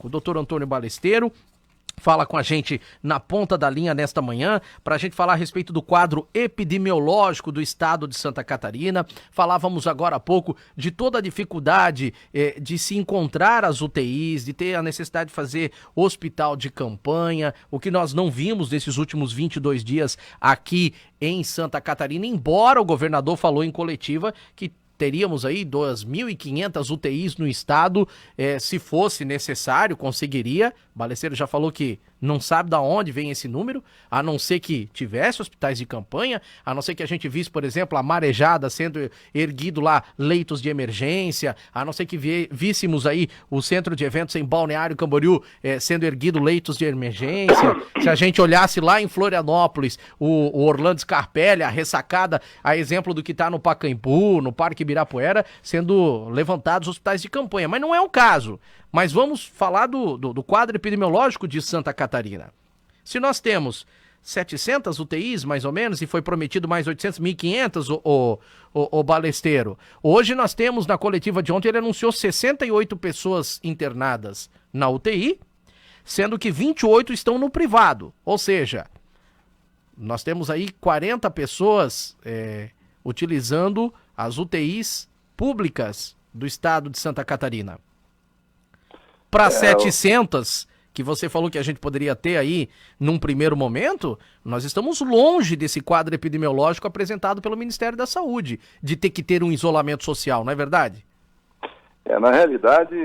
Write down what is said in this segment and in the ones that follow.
O doutor Antônio Balesteiro fala com a gente na ponta da linha nesta manhã, para a gente falar a respeito do quadro epidemiológico do estado de Santa Catarina. Falávamos agora há pouco de toda a dificuldade de se encontrar as UTIs, de ter a necessidade de fazer hospital de campanha, o que nós não vimos nesses últimos 22 dias aqui em Santa Catarina, embora o governador falou em coletiva que teríamos aí 2.500 UTIs no estado, se fosse necessário, conseguiria. O Balesteiro já falou que não sabe de onde vem esse número, a não ser que tivesse hospitais de campanha, a não ser que a gente visse, por exemplo, a Marejada sendo erguido lá leitos de emergência, a não ser que víssemos aí o centro de eventos em Balneário Camboriú sendo erguido leitos de emergência. Se a gente olhasse lá em Florianópolis, o Orlando Scarpelli, a ressacada, a exemplo do que está no Pacaembu, no Parque Ibirapuera, sendo levantados hospitais de campanha. Mas não é o caso. Mas vamos falar do quadro epidemiológico de Santa Catarina. Se nós temos 700 UTIs, mais ou menos, e foi prometido mais 800, 1.500, o Balesteiro. Hoje nós temos, na coletiva de ontem, ele anunciou 68 pessoas internadas na UTI, sendo que 28 estão no privado. Ou seja, nós temos aí 40 pessoas utilizando as UTIs públicas do estado de Santa Catarina. Para 700, que você falou que a gente poderia ter aí num primeiro momento, nós estamos longe desse quadro epidemiológico apresentado pelo Ministério da Saúde, de ter que ter um isolamento social, não é verdade? Na realidade,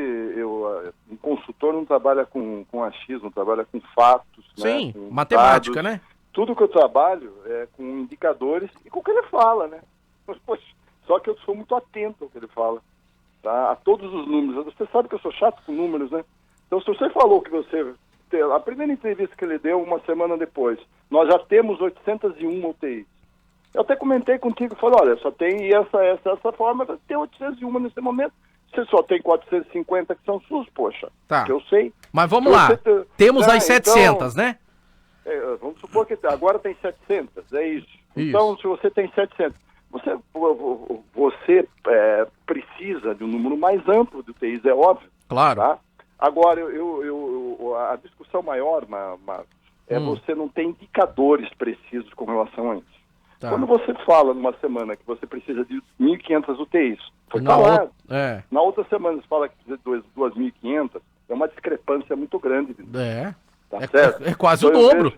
um consultor não trabalha com achismo, trabalha com fatos. Sim, né, com matemática, dados. né? Tudo que eu trabalho é com indicadores e com o que ele fala, né? Poxa, só que eu sou muito atento ao que ele fala. Tá? A todos os números. Você sabe que eu sou chato com números, né? Então, se você falou que a primeira entrevista que ele deu, uma semana depois, nós já temos 801 UTIs. Eu até comentei contigo, falei, olha, só tem essa forma, tem 801 nesse momento. Você só tem 450 que são SUS, poxa. Tá. Que eu sei. Mas vamos lá. Temos as 700, então, né? Vamos supor que agora tem 700, é isso. Então, se você tem 700... Você precisa de um número mais amplo de UTIs, é óbvio. Claro. Tá? Agora, a discussão maior, você não tem indicadores precisos com relação a isso. Tá. Quando você fala numa semana que você precisa de 1.500 UTIs, foi falado. Na outra semana você fala que precisa de 2.500, é uma discrepância muito grande. Tá certo? É quase então, o dobro.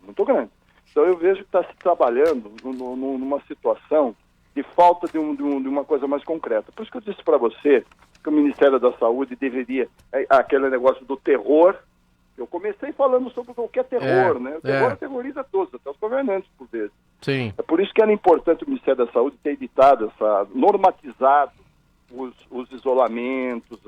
Muito grande. Então eu vejo que está se trabalhando numa situação de falta de uma coisa mais concreta. Por isso que eu disse para você que o Ministério da Saúde deveria, aquele negócio do terror, eu comecei falando sobre o que é terror, né? O terror aterroriza todos, até os governantes, por vezes. Sim. É por isso que era importante o Ministério da Saúde ter editado, normatizado os isolamentos,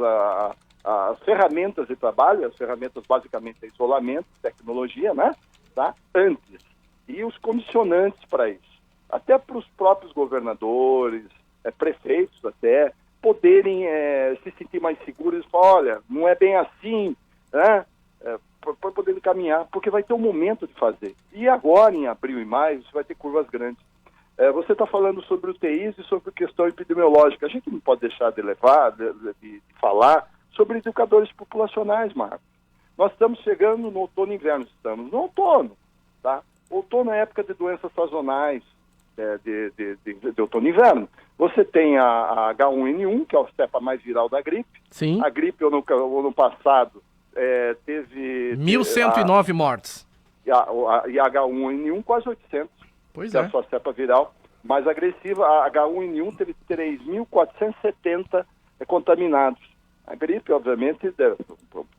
as ferramentas de trabalho, as ferramentas basicamente é isolamento, tecnologia, né? Tá? Antes. E os condicionantes para isso. Até para os próprios governadores, prefeitos até, poderem se sentir mais seguros e falar, olha, não é bem assim, né? Para poder caminhar, porque vai ter um momento de fazer. E agora, em abril e maio, você vai ter curvas grandes. Você está falando sobre UTIs e sobre questão epidemiológica. A gente não pode deixar de falar sobre educadores populacionais, Marcos. Nós estamos chegando no outono e inverno, estamos no outono, tá? Outono é época de doenças sazonais, de outono e inverno. Você tem a H1N1, que é a cepa mais viral da gripe. Sim. A gripe, ano passado, teve... 1.109 mortes. E a H1N1 quase 800. Pois é a sua cepa viral mais agressiva. A H1N1 teve 3.470 contaminados. A gripe, obviamente, se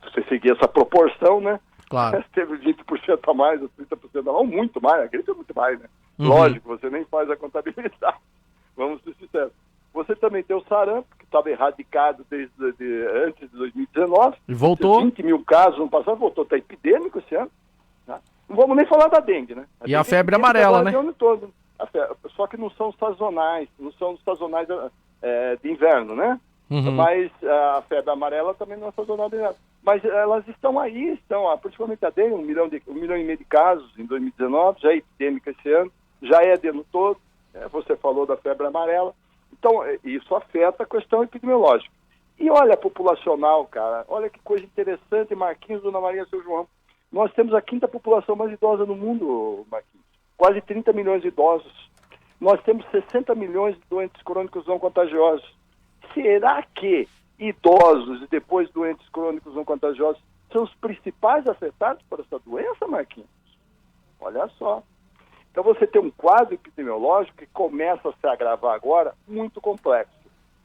você seguir essa proporção, né? Claro. Teve 20% a mais, 30% a mais, muito mais. A gripe é muito mais, né? Lógico, você nem faz a contabilidade. Vamos ser sinceros. Você também tem o sarampo, que estava erradicado antes de 2019. E voltou. 20 mil casos no passado, voltou. Está epidêmico esse ano. Tá? Não vamos nem falar da dengue, né? E a febre amarela, né? O ano todo. Só que não são sazonais, de inverno, né? Mas a febre amarela também não é sazonal de inverno. Mas elas estão aí, principalmente a dengue, 1,5 milhão de casos em 2019, já é epidêmica esse ano, já é de ano todo. Você falou da febre amarela. Então, isso afeta a questão epidemiológica. E olha, populacional, cara, olha que coisa interessante, Marquinhos, Dona Maria, seu João. Nós temos a 5ª população mais idosa no mundo, Marquinhos. Quase 30 milhões de idosos. Nós temos 60 milhões de doentes crônicos não contagiosos. Será que idosos e depois doentes crônicos não contagiosos são os principais afetados por essa doença, Marquinhos? Olha só. Então você tem um quadro epidemiológico que começa a se agravar agora muito complexo.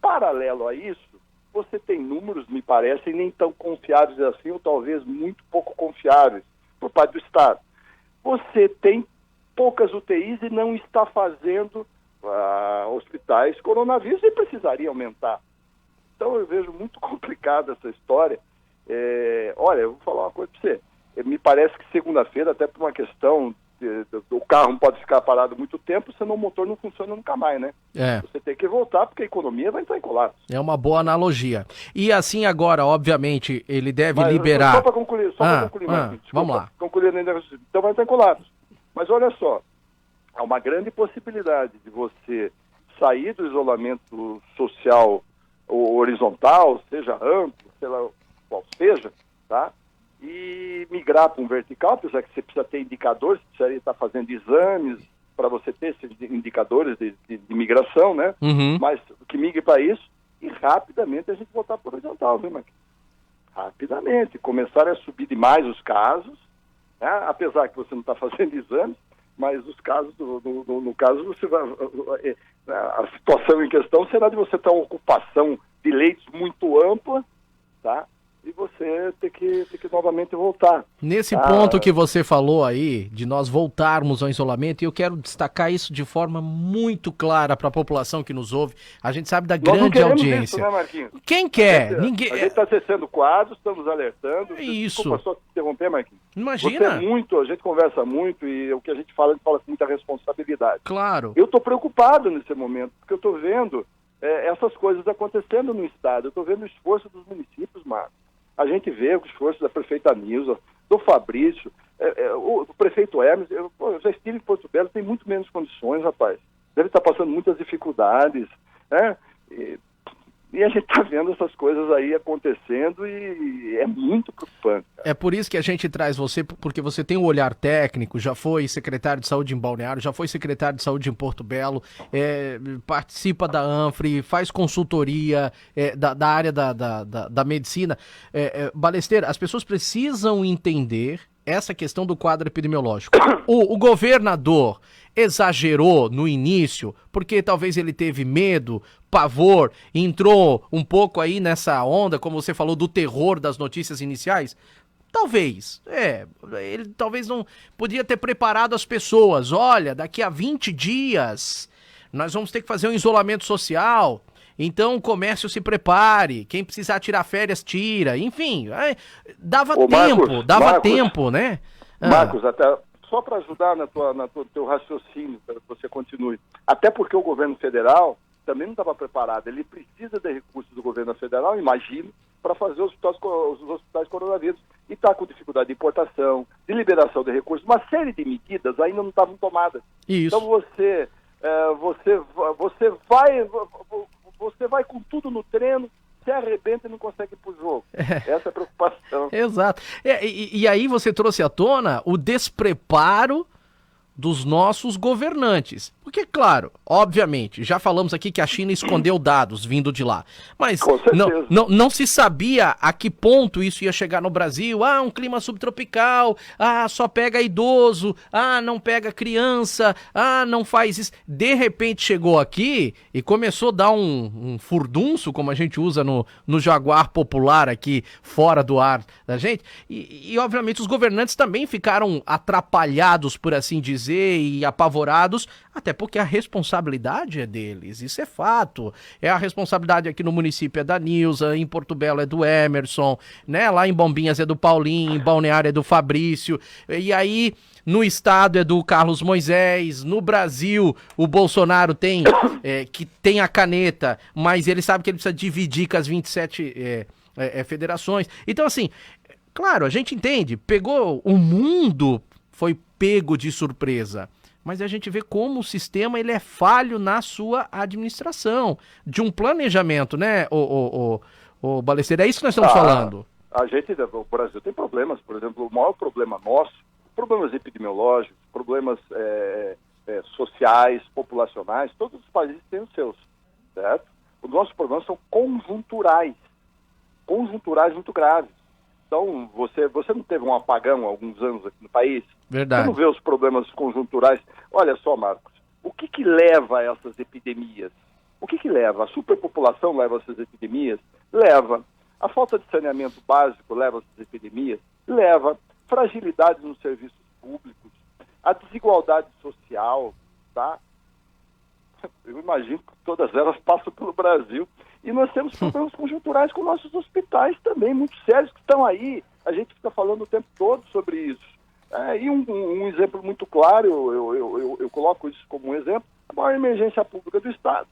Paralelo a isso, você tem números, me parecem, nem tão confiáveis assim, ou talvez muito pouco confiáveis por parte do Estado. Você tem poucas UTIs e não está fazendo hospitais coronavírus e precisaria aumentar. Então eu vejo muito complicada essa história. Olha, eu vou falar uma coisa para você. Me parece que segunda-feira, até por uma questão, o carro não pode ficar parado muito tempo, senão o motor não funciona nunca mais, né? Você tem que voltar porque a economia vai entrar em colapso. É uma boa analogia. E assim agora, obviamente, ele deve liberar... Só para concluir, Marquinhos, vamos lá. Concluir ainda, então vai entrar em colapso. Mas olha só, há uma grande possibilidade de você sair do isolamento social horizontal, seja amplo, sei lá qual seja, tá? E migrar para um vertical, apesar que você precisa ter indicadores, você precisaria estar fazendo exames para você ter esses indicadores de migração, né? Mas que migre para isso e rapidamente a gente voltar para o horizontal, viu, Marquinhos? Rapidamente, começar a subir demais os casos, né? Apesar que você não está fazendo exames, mas os casos, no caso, você vai, a situação em questão será de você ter uma ocupação de leitos muito ampla, tá? E você ter que novamente voltar. Nesse ponto que você falou aí, de nós voltarmos ao isolamento, e eu quero destacar isso de forma muito clara para a população que nos ouve. A gente sabe da grande audiência. Isso, né, Marquinhos? Quem quer? Ninguém. A gente está acessando quadros, estamos alertando. Isso. Desculpa só te interromper, Marquinhos. Imagina. A gente conversa muito e o que a gente fala com muita responsabilidade. Claro. Eu estou preocupado nesse momento, porque eu estou vendo essas coisas acontecendo no Estado. Eu estou vendo o esforço dos municípios, Marcos. A gente vê o esforço da prefeita Nilza, do Fabrício, o prefeito Hermes. Eu já estive em Porto Belo, tem muito menos condições, rapaz. Deve estar passando muitas dificuldades, né? E a gente está vendo essas coisas aí acontecendo e é muito preocupante, cara. É por isso que a gente traz você, porque você tem um olhar técnico, já foi secretário de saúde em Balneário, já foi secretário de saúde em Porto Belo, participa da ANFRE, faz consultoria da área da medicina. Balesteiro, as pessoas precisam entender essa questão do quadro epidemiológico. O governador exagerou no início, porque talvez ele teve medo, pavor, entrou um pouco aí nessa onda, como você falou, do terror das notícias iniciais. Talvez, ele talvez não podia ter preparado as pessoas. Olha, daqui a 20 dias nós vamos ter que fazer um isolamento social. Então o comércio se prepare, quem precisar tirar férias, tira, enfim, dava tempo, né? Marcos, até só para ajudar no teu raciocínio, para que você continue, até porque o governo federal também não estava preparado, ele precisa de recursos do governo federal, imagino, para fazer os hospitais coronavírus, e está com dificuldade de importação, de liberação de recursos, uma série de medidas ainda não estavam tomadas. Isso. Então você vai com tudo no treino, se arrebenta e não consegue ir pro jogo. Essa é a preocupação. Exato. E aí você trouxe à tona o despreparo dos nossos governantes. Porque, claro, obviamente, já falamos aqui que a China escondeu dados vindo de lá. Mas não se sabia a que ponto isso ia chegar no Brasil. Um clima subtropical. Só pega idoso. Não pega criança. Não faz isso. De repente chegou aqui e começou a dar um furdunço, como a gente usa no Jaguar popular aqui, fora do ar da gente. E obviamente, os governantes também ficaram atrapalhados, por assim dizer, e apavorados, até porque a responsabilidade é deles, isso é fato. A responsabilidade aqui no município é da Nilza, em Porto Belo é do Emerson, né? Lá em Bombinhas é do Paulinho, em Balneário é do Fabrício, e aí no estado é do Carlos Moisés, no Brasil o Bolsonaro tem a caneta, mas ele sabe que ele precisa dividir com as 27 federações. Então assim, claro, a gente entende, pegou o mundo, foi pego de surpresa. Mas a gente vê como o sistema ele é falho na sua administração, de um planejamento, né, ô Balesteiro? É isso que nós estamos falando. O Brasil tem problemas, por exemplo, o maior problema nosso, problemas epidemiológicos, problemas sociais, populacionais, todos os países têm os seus, certo? Os nossos problemas são conjunturais muito graves. Então, você não teve um apagão há alguns anos aqui no país? Verdade. Você não vê os problemas conjunturais? Olha só, Marcos, o que leva a essas epidemias? O que leva? A superpopulação leva a essas epidemias? Leva. A falta de saneamento básico leva a essas epidemias? Leva. Fragilidades nos serviços públicos, a desigualdade social, tá? Eu imagino que todas elas passam pelo Brasil. E nós temos problemas conjunturais com nossos hospitais também, muito sérios, que estão aí. A gente fica falando o tempo todo sobre isso. E um exemplo muito claro, eu coloco isso como um exemplo, a maior emergência pública do Estado,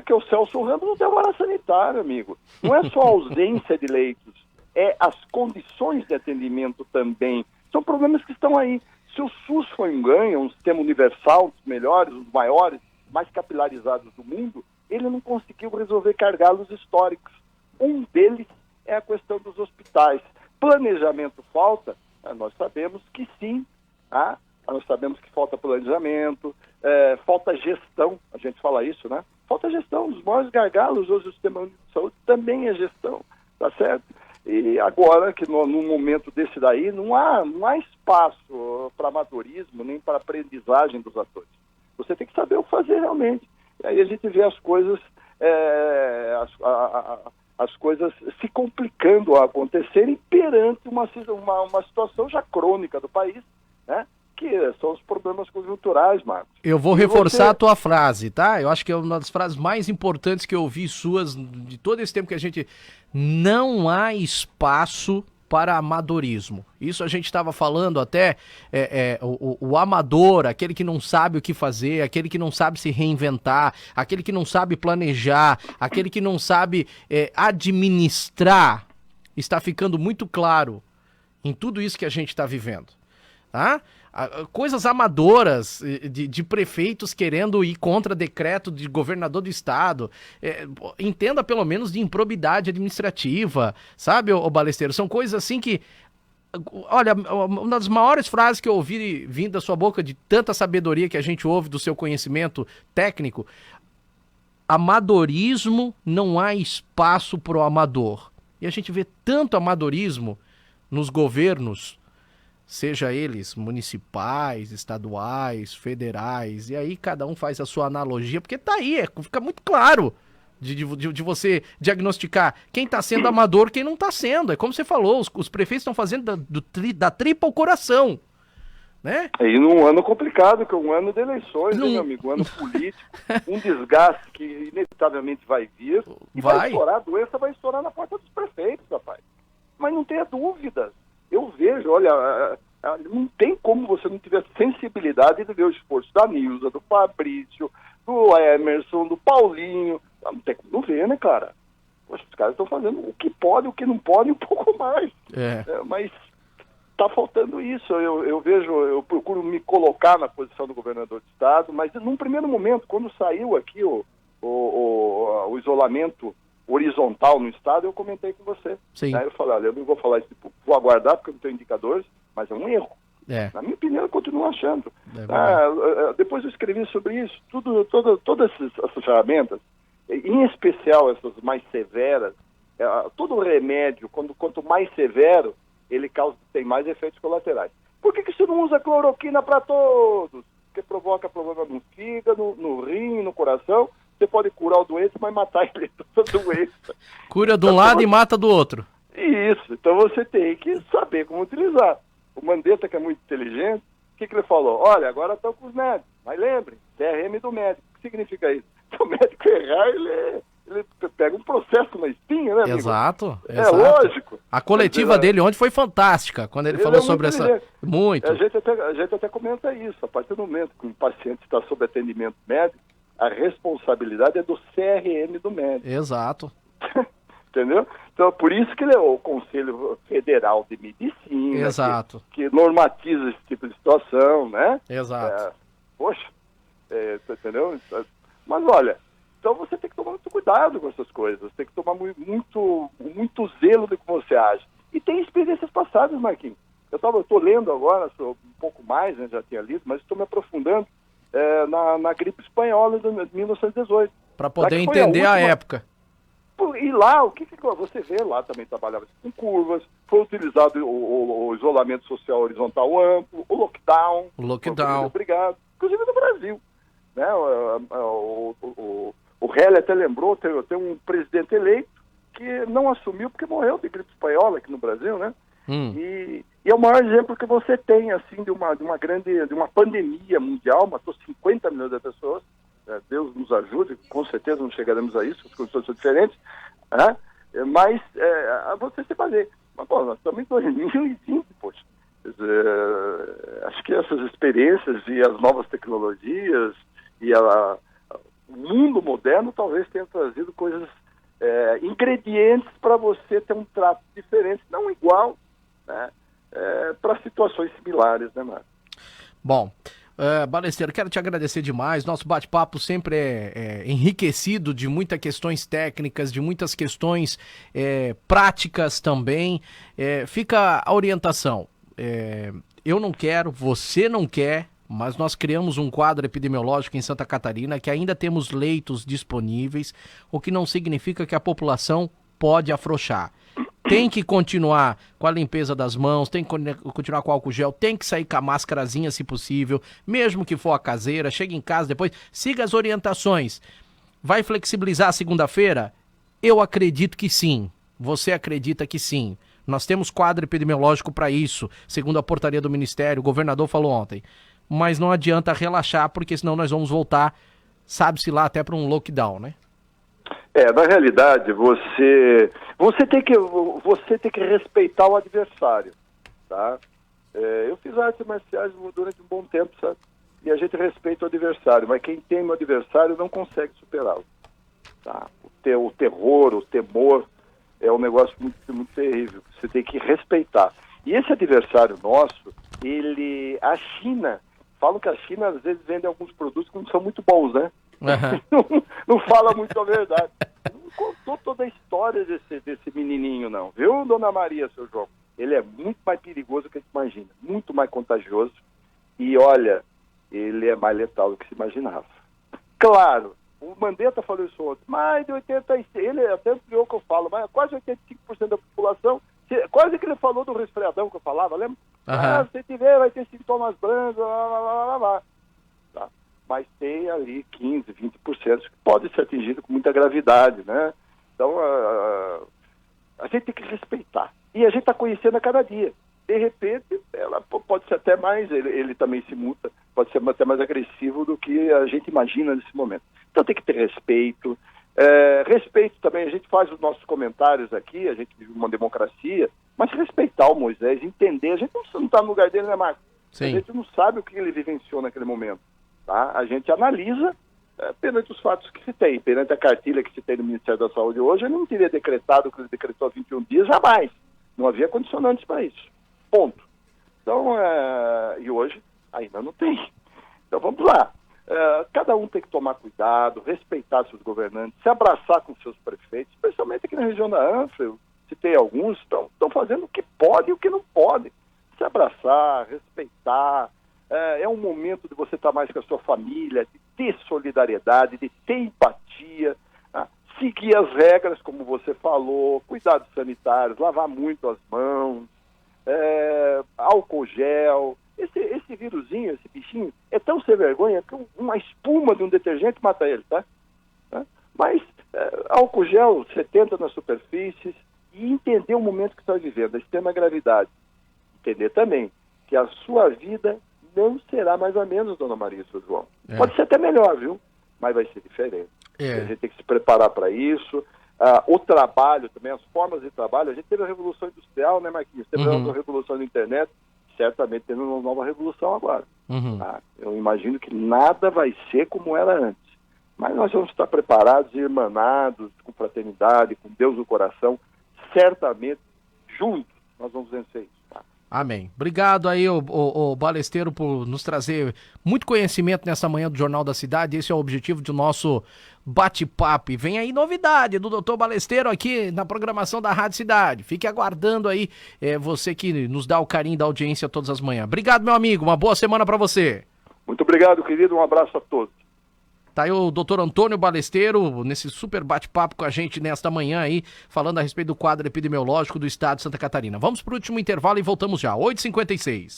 que é o Celso Ramos não tem vara sanitária, amigo. Não é só a ausência de leitos, é as condições de atendimento também. São problemas que estão aí. Se o SUS foi um ganho, um sistema universal, dos melhores, os maiores, mais capilarizados do mundo, ele não conseguiu resolver gargalos históricos. Um deles é a questão dos hospitais. Planejamento falta? Nós sabemos que sim. Nós sabemos que falta planejamento, falta gestão, a gente fala isso, né? Falta gestão. Os maiores gargalos hoje do sistema de saúde também é gestão, tá certo? E agora, que num momento desse daí, não há espaço para amadorismo, nem para aprendizagem dos atores. Você tem que saber o que fazer realmente. E aí a gente vê as coisas, as coisas se complicando a acontecerem perante uma situação já crônica do país, né? Que são os problemas conjunturais, Marcos. Eu vou reforçar a tua frase, tá? Eu acho que é uma das frases mais importantes que eu ouvi suas de todo esse tempo que a gente... Não há espaço para amadorismo. Isso a gente estava falando até, o amador, aquele que não sabe o que fazer, aquele que não sabe se reinventar, aquele que não sabe planejar, aquele que não sabe administrar, está ficando muito claro em tudo isso que a gente está vivendo, tá? Coisas amadoras de prefeitos querendo ir contra decreto de governador do estado, entenda pelo menos de improbidade administrativa, sabe, ô Balesteiro? São coisas assim que, olha, uma das maiores frases que eu ouvi vindo da sua boca, de tanta sabedoria que a gente ouve do seu conhecimento técnico: amadorismo, não há espaço pro amador. E a gente vê tanto amadorismo nos governos, seja eles municipais, estaduais, federais, e aí cada um faz a sua analogia, porque tá aí, fica muito claro de você diagnosticar quem tá sendo amador, quem não tá sendo. É como você falou, os prefeitos estão fazendo da tripa ao coração, né? E num ano complicado, que é um ano de eleições, hein, meu amigo? Um ano político, um desgaste que inevitavelmente vai vir, e vai estourar, a doença vai estourar na porta dos prefeitos, rapaz. Mas não tenha dúvidas. Eu vejo, olha, não tem como você não tiver sensibilidade de ver o esforço da Nilza, do Fabrício, do Emerson, do Paulinho. Não tem como não ver, né, cara? Poxa, os caras estão fazendo o que pode, o que não pode, um pouco mais. Mas está faltando isso. Eu vejo, eu procuro me colocar na posição do governador do estado, mas num primeiro momento, quando saiu aqui o isolamento horizontal no estado, eu comentei com você. Sim. Eu falei, olha, eu não vou falar isso, vou aguardar porque eu não tenho indicadores, mas é um erro. Na minha opinião, eu continuo achando. Depois eu escrevi sobre isso. Todas essas ferramentas, em especial essas mais severas, todo remédio, quanto mais severo, ele tem mais efeitos colaterais. Por que você não usa cloroquina para todos? Porque provoca problema no fígado, no rim, no coração. Você pode curar o doente, mas matar ele toda a doença. Cura de um lado e mata do outro. Isso. Então você tem que saber como utilizar. O Mandetta, que é muito inteligente, o que ele falou? Olha, agora estão com os médicos. Mas lembrem, CRM do médico. O que significa isso? Se o médico errar, ele pega um processo na espinha, né, amigo? Exato. Lógico. A coletiva dele ontem foi fantástica, quando ele falou sobre essa... Muito. A gente até comenta isso. A partir do momento que um paciente está sob atendimento médico, a responsabilidade é do CRM do médico. Exato. Entendeu? Então, por isso que ele é o Conselho Federal de Medicina. Exato. Que normatiza esse tipo de situação, né? Exato. Poxa, entendeu? Mas olha, Então você tem que tomar muito cuidado com essas coisas, tem que tomar muito zelo do que você age. E tem experiências passadas, Marquinhos. Eu estou lendo agora, um pouco mais, né, já tinha lido, mas estou me aprofundando na gripe espanhola de 1918. Para poder entender a época. E lá, o que você vê lá também trabalhava com curvas, foi utilizado o isolamento social horizontal amplo, o lockdown. Obrigado. Inclusive no Brasil. Né? O Hélio até lembrou, tem um presidente eleito que não assumiu porque morreu de gripe espanhola aqui no Brasil, né? E é o maior exemplo que você tem, assim, de uma pandemia mundial, matou 50 milhões de pessoas. Deus nos ajude, com certeza não chegaremos a isso, as condições são diferentes, né? Mas você se baseia. Mas, pô, nós estamos em 2020, poxa. Acho que essas experiências e as novas tecnologias e o mundo moderno talvez tenha trazido coisas, ingredientes para você ter um trato diferente, não igual, né? Para situações similares, né, Marcos? Bom, Balesteiro, quero te agradecer demais. Nosso bate-papo sempre é enriquecido de muitas questões técnicas, de muitas questões práticas também. Fica a orientação. Eu não quero, você não quer, mas nós criamos um quadro epidemiológico em Santa Catarina que ainda temos leitos disponíveis, o que não significa que a população pode afrouxar. Tem que continuar com a limpeza das mãos, tem que continuar com o álcool gel, tem que sair com a máscarazinha se possível, mesmo que for a caseira, chegue em casa depois, siga as orientações. Vai flexibilizar a segunda-feira? Eu acredito que sim. Você acredita que sim. Nós temos quadro epidemiológico para isso, segundo a portaria do Ministério, o governador falou ontem. Mas não adianta relaxar, porque senão nós vamos voltar, sabe-se lá, até para um lockdown, né? Na realidade, você tem que respeitar o adversário, tá? Eu fiz artes marciais durante um bom tempo, sabe? E a gente respeita o adversário, mas quem teme o adversário não consegue superá-lo, tá? O terror, o temor é um negócio muito, muito terrível. Você tem que respeitar. E esse adversário nosso, a China, falam que a China às vezes vende alguns produtos que não são muito bons, né? Uhum. não fala muito a verdade. Não contou toda a história desse menininho, não. Viu, dona Maria, seu João? Ele é muito mais perigoso do que a gente imagina. Muito mais contagioso. E, olha, ele é mais letal do que se imaginava. Claro, o Mandetta falou isso ontem. Mais de 86%, ele até ampliou o que eu falo, mas quase 85% da população, quase que ele falou do resfriadão que eu falava, lembra? Uhum. Se tiver, vai ter sintomas brancos, blá. Tá? Mas tem ali 15%, 20% que pode ser atingido com muita gravidade, né? Então, a gente tem que respeitar. E a gente está conhecendo a cada dia. De repente, ela pode ser até mais, ele também se muta, pode ser até mais agressivo do que a gente imagina nesse momento. Então tem que ter respeito. Respeito também, a gente faz os nossos comentários aqui, a gente vive uma democracia, mas respeitar o Moisés, entender, a gente não está no lugar dele, né, Marcos? Sim. A gente não sabe o que ele vivenciou naquele momento. Tá? A gente analisa perante os fatos que se tem, perante a cartilha que se tem no Ministério da Saúde hoje, ele não teria decretado o que ele decretou há 21 dias, jamais. Não havia condicionantes para isso. Ponto. Então, e hoje ainda não tem. Então vamos lá. Cada um tem que tomar cuidado, respeitar seus governantes, se abraçar com seus prefeitos, especialmente aqui na região da Anfa, eu citei alguns, estão fazendo o que pode e o que não pode. Se abraçar, respeitar. É um momento de você estar mais com a sua família, de ter solidariedade, de ter empatia, seguir as regras, como você falou, cuidados sanitários, lavar muito as mãos, álcool gel. Esse vírusinho, esse bichinho, é tão sem vergonha que uma espuma de um detergente mata ele, tá? Mas álcool gel, 70 nas superfícies, e entender o momento que está vivendo, a extrema gravidade. Entender também que a sua vida não será mais ou menos, dona Maria e seu João. Pode ser até melhor, viu? Mas vai ser diferente. A gente tem que se preparar para isso. O trabalho também, as formas de trabalho. A gente teve a Revolução Industrial, né, Marquinhos? Teve a Revolução da Internet. Certamente tendo uma nova revolução agora. Eu imagino que nada vai ser como era antes. Mas nós vamos estar preparados, irmanados, com fraternidade, com Deus no coração. Certamente, juntos, nós vamos vencer isso. Tá? Amém. Obrigado aí, o Balesteiro, por nos trazer muito conhecimento nessa manhã do Jornal da Cidade. Esse é o objetivo do nosso bate-papo. E vem aí novidade do Dr. Balesteiro aqui na programação da Rádio Cidade. Fique aguardando aí, você que nos dá o carinho da audiência todas as manhãs. Obrigado, meu amigo. Uma boa semana para você. Muito obrigado, querido. Um abraço a todos. Tá aí o doutor Antônio Balesteiro, nesse super bate-papo com a gente nesta manhã aí, falando a respeito do quadro epidemiológico do estado de Santa Catarina. Vamos pro último intervalo e voltamos já, 8h56.